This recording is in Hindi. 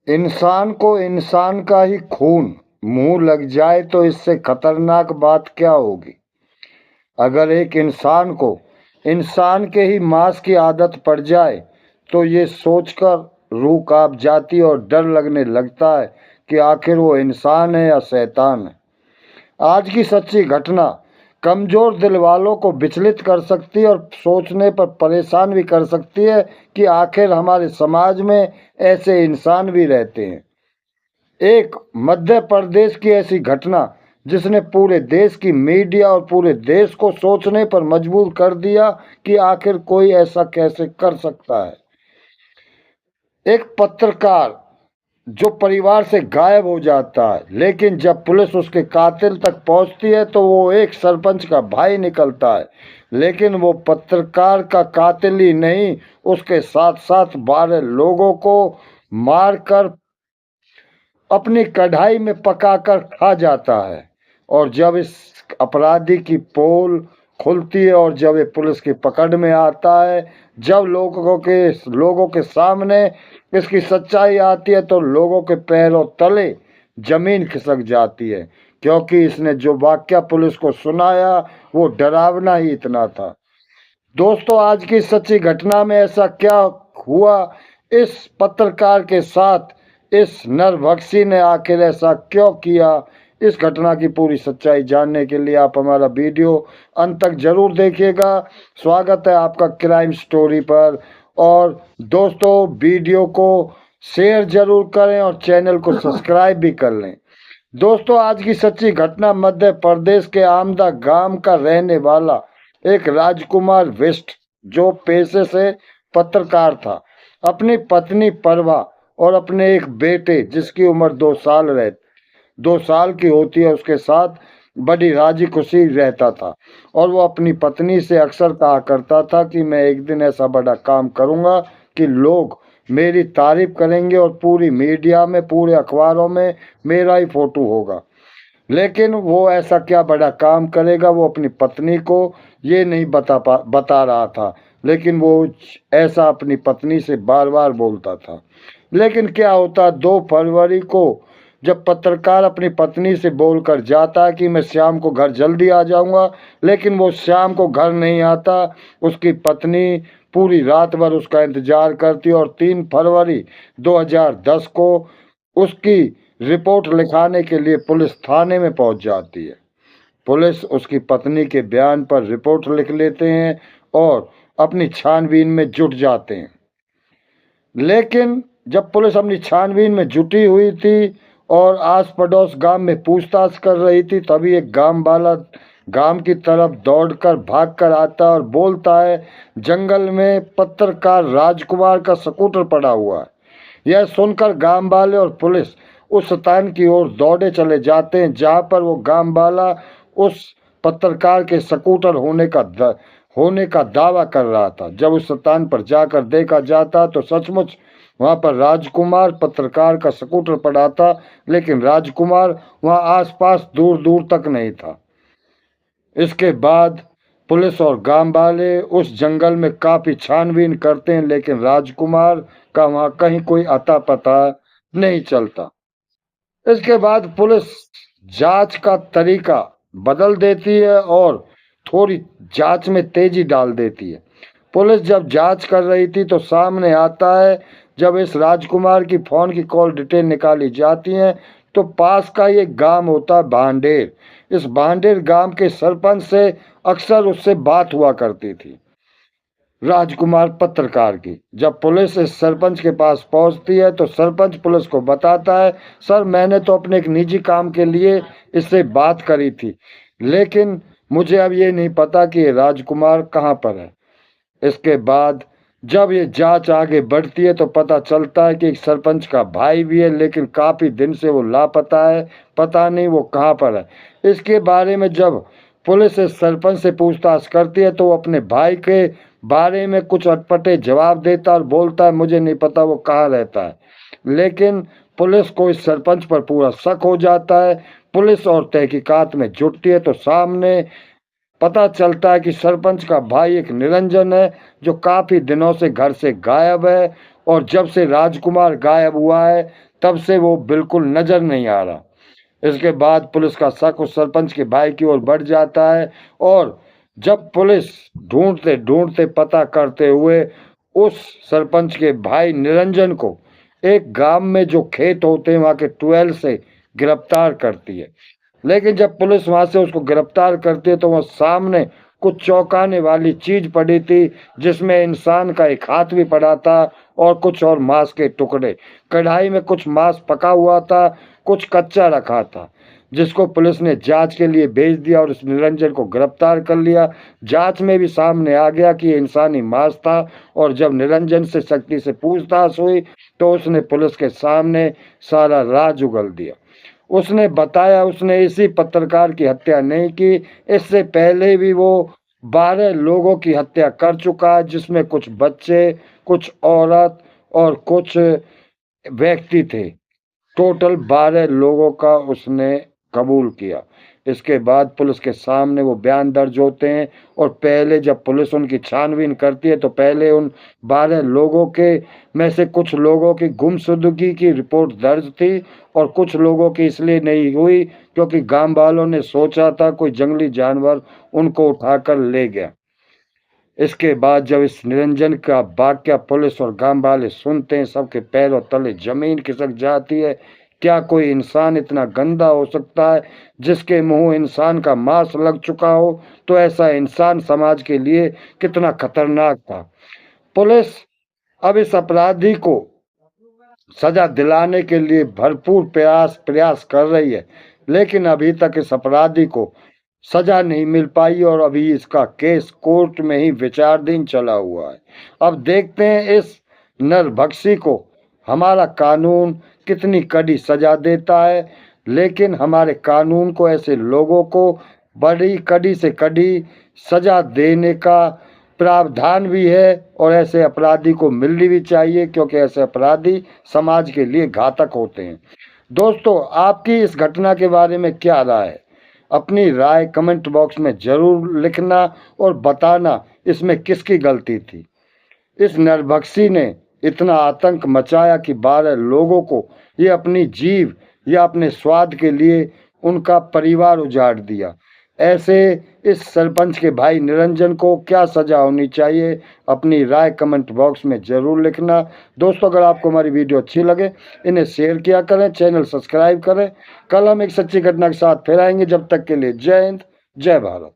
इंसान को इंसान का ही खून मुंह लग जाए तो इससे खतरनाक बात क्या होगी। अगर एक इंसान को इंसान के ही मांस की आदत पड़ जाए तो ये सोचकर रूह कांप जाती और डर लगने लगता है कि आखिर वो इंसान है या शैतान है। आज की सच्ची घटना कमजोर दिल वालों को विचलित कर सकती है और सोचने पर परेशान भी कर सकती है कि आखिर हमारे समाज में ऐसे इंसान भी रहते हैं। एक मध्य प्रदेश की ऐसी घटना जिसने पूरे देश की मीडिया और पूरे देश को सोचने पर मजबूर कर दिया कि आखिर कोई ऐसा कैसे कर सकता है। एक पत्रकार जो परिवार से गायब हो जाता है, लेकिन जब पुलिस उसके कातिल तक पहुंचती है तो वो एक सरपंच का भाई निकलता है। लेकिन वो पत्रकार का कातिल ही नहीं, उसके साथ साथ 12 लोगों को मारकर अपनी कढ़ाई में पकाकर खा जाता है। और जब इस अपराधी की पोल खुलती है और जब ये पुलिस की पकड़ में आता है, जब लोगों के सामने इसकी सच्चाई आती है तो लोगों के पैरों तले जमीन खिसक जाती है, क्योंकि इसने जो वाक्य पुलिस को सुनाया वो डरावना ही इतना था। दोस्तों, आज की सच्ची घटना में ऐसा क्या हुआ इस पत्रकार के साथ, इस नरभक्षी ने आखिर ऐसा क्यों किया। इस घटना की पूरी सच्चाई जानने के लिए आप हमारा वीडियो अंत तक जरूर देखिएगा। स्वागत है आपका क्राइम स्टोरी पर। और दोस्तों, वीडियो को शेयर जरूर करें और चैनल को सब्सक्राइब भी कर लें। दोस्तों, आज की सच्ची घटना मध्य प्रदेश के आमदा गांव का रहने वाला एक राजकुमार बिष्ट, जो पेशे से पत्रकार था, अपनी पत्नी परवा और अपने एक बेटे जिसकी उम्र 2 साल की होती है उसके साथ बड़ी राजी खुशी रहता था। और वो अपनी पत्नी से अक्सर कहा करता था कि मैं एक दिन ऐसा बड़ा काम करूंगा कि लोग मेरी तारीफ करेंगे और पूरी मीडिया में, पूरे अखबारों में मेरा ही फोटो होगा। लेकिन वो ऐसा क्या बड़ा काम करेगा, वो अपनी पत्नी को ये नहीं बता रहा था। लेकिन वो ऐसा अपनी पत्नी से बार बार बोलता था। लेकिन क्या होता, 2 फरवरी को जब पत्रकार अपनी पत्नी से बोलकर जाता कि मैं शाम को घर जल्दी आ जाऊंगा, लेकिन वो शाम को घर नहीं आता। उसकी पत्नी पूरी रात भर उसका इंतजार करती और 3 फरवरी 2010 को उसकी रिपोर्ट लिखाने के लिए पुलिस थाने में पहुंच जाती है। पुलिस उसकी पत्नी के बयान पर रिपोर्ट लिख लेते हैं और अपनी छानबीन में जुट जाते हैं। लेकिन जब पुलिस अपनी छानबीन में जुटी हुई थी और आस पड़ोस गांव में पूछताछ कर रही थी, तभी एक गांव वाला गांव की तरफ दौड़कर भागकर आता और बोलता है, जंगल में पत्रकार राजकुमार का स्कूटर पड़ा हुआ है। यह सुनकर गांव वाले और पुलिस उस स्थान की ओर दौड़े चले जाते हैं जहां पर वो गांव वाला उस पत्रकार के स्कूटर होने का दावा कर रहा था। जब उस स्थान पर जाकर देखा जाता तो सचमुच वहां पर राजकुमार पत्रकार का स्कूटर पड़ा था, लेकिन राजकुमार वहां आसपास दूर दूर तक नहीं था। इसके बाद पुलिस और गांव वाले उस जंगल में काफी छानबीन करते हैं, लेकिन राजकुमार का वहां कहीं कोई अता पता नहीं चलता। इसके बाद पुलिस जांच का तरीका बदल देती है और थोड़ी जांच में तेजी डाल देती है। पुलिस जब जांच कर रही थी तो सामने आता है, जब इस राजकुमार की फोन की कॉल डिटेल निकाली जाती है तो पास का ये गांव होता है भांडेर। इस भांडेर गांव के सरपंच से अक्सर उससे बात हुआ करती थी राजकुमार पत्रकार की। जब पुलिस इस सरपंच के पास पहुंचती है तो सरपंच पुलिस को बताता है, सर मैंने तो अपने एक निजी काम के लिए इससे बात करी थी, लेकिन मुझे अब ये नहीं पता कि ये राजकुमार कहाँ पर है। इसके बाद जब ये जांच आगे बढ़ती है तो पता चलता है कि एक सरपंच का भाई भी है, लेकिन काफी दिन से वो लापता है, पता नहीं वो कहाँ पर है। इसके बारे में जब पुलिस इस सरपंच से पूछताछ करती है तो वो अपने भाई के बारे में कुछ अटपटे जवाब देता और बोलता है मुझे नहीं पता वो कहाँ रहता है। लेकिन पुलिस को इस सरपंच पर पूरा शक हो जाता है। पुलिस और तहकीकात में जुटती है तो सामने पता चलता है कि सरपंच का भाई एक निरंजन है जो काफी दिनों से घर से गायब है और जब से राजकुमार गायब हुआ है तब से वो बिल्कुल नजर नहीं आ रहा। इसके बाद पुलिस का शक उस सरपंच के भाई की ओर बढ़ जाता है और जब पुलिस ढूंढते ढूंढते पता करते हुए उस सरपंच के भाई निरंजन को एक गांव में जो खेत होते हैं वहां के ट्वेल से गिरफ्तार करती है। लेकिन जब पुलिस वहां से उसको गिरफ्तार करती है तो वह सामने कुछ चौंकाने वाली चीज पड़ी थी, जिसमें इंसान का एक हाथ भी पड़ा था और कुछ और मांस के टुकड़े। कढ़ाई में कुछ मांस पका हुआ था, कुछ कच्चा रखा था, जिसको पुलिस ने जांच के लिए भेज दिया और उस निरंजन को गिरफ्तार कर लिया। जांच में भी सामने आ गया कि ये इंसानी मांस था और जब निरंजन से सख्ती से पूछताछ हुई तो उसने पुलिस के सामने सारा राज उगल दिया। उसने बताया उसने इसी पत्रकार की हत्या नहीं की, इससे पहले भी वो 12 लोगों की हत्या कर चुका है, जिसमें कुछ बच्चे, कुछ औरत और कुछ व्यक्ति थे। टोटल 12 लोगों का उसने कबूल किया। इसके बाद पुलिस के सामने वो बयान दर्ज होते हैं और पहले जब पुलिस उनकी छानबीन करती है तो पहले उन 12 लोगों के में से कुछ लोगों की गुमशुदगी की रिपोर्ट दर्ज थी और कुछ लोगों की इसलिए नहीं हुई क्योंकि गांव वालों ने सोचा था कोई जंगली जानवर उनको उठाकर ले गया। इसके बाद जब इस निरंजन का वाकया पुलिस और गांव वाले सुनते हैं, सबके पैरों तले जमीन खिसक जाती है। क्या कोई इंसान इतना गंदा हो सकता है जिसके मुंह इंसान का मांस लग चुका हो? तो ऐसा इंसान समाज के लिए कितना खतरनाक था। पुलिस अब इस अपराधी को सजा दिलाने के लिए भरपूर प्रयास कर रही है, लेकिन अभी तक इस अपराधी को सजा नहीं मिल पाई और अभी इसका केस कोर्ट में ही विचाराधीन चला हुआ है। अब देखते हैं इस नरभक्षी को हमारा कानून कितनी कड़ी सजा देता है। लेकिन हमारे कानून को ऐसे लोगों को बड़ी कड़ी से कड़ी सजा देने का प्रावधान भी है और ऐसे अपराधी को मिलनी भी चाहिए, क्योंकि ऐसे अपराधी समाज के लिए घातक होते हैं। दोस्तों, आपकी इस घटना के बारे में क्या राय है? अपनी राय कमेंट बॉक्स में जरूर लिखना और बताना इसमें किसकी गलती थी। इस नरभक्षी ने इतना आतंक मचाया कि 12 लोगों को ये अपनी जीव या अपने स्वाद के लिए उनका परिवार उजाड़ दिया। ऐसे इस सरपंच के भाई निरंजन को क्या सजा होनी चाहिए? अपनी राय कमेंट बॉक्स में ज़रूर लिखना। दोस्तों, अगर आपको हमारी वीडियो अच्छी लगे इन्हें शेयर किया करें, चैनल सब्सक्राइब करें। कल हम एक सच्ची घटना के साथ फिर आएंगे। जब तक के लिए जय हिंद, जय भारत।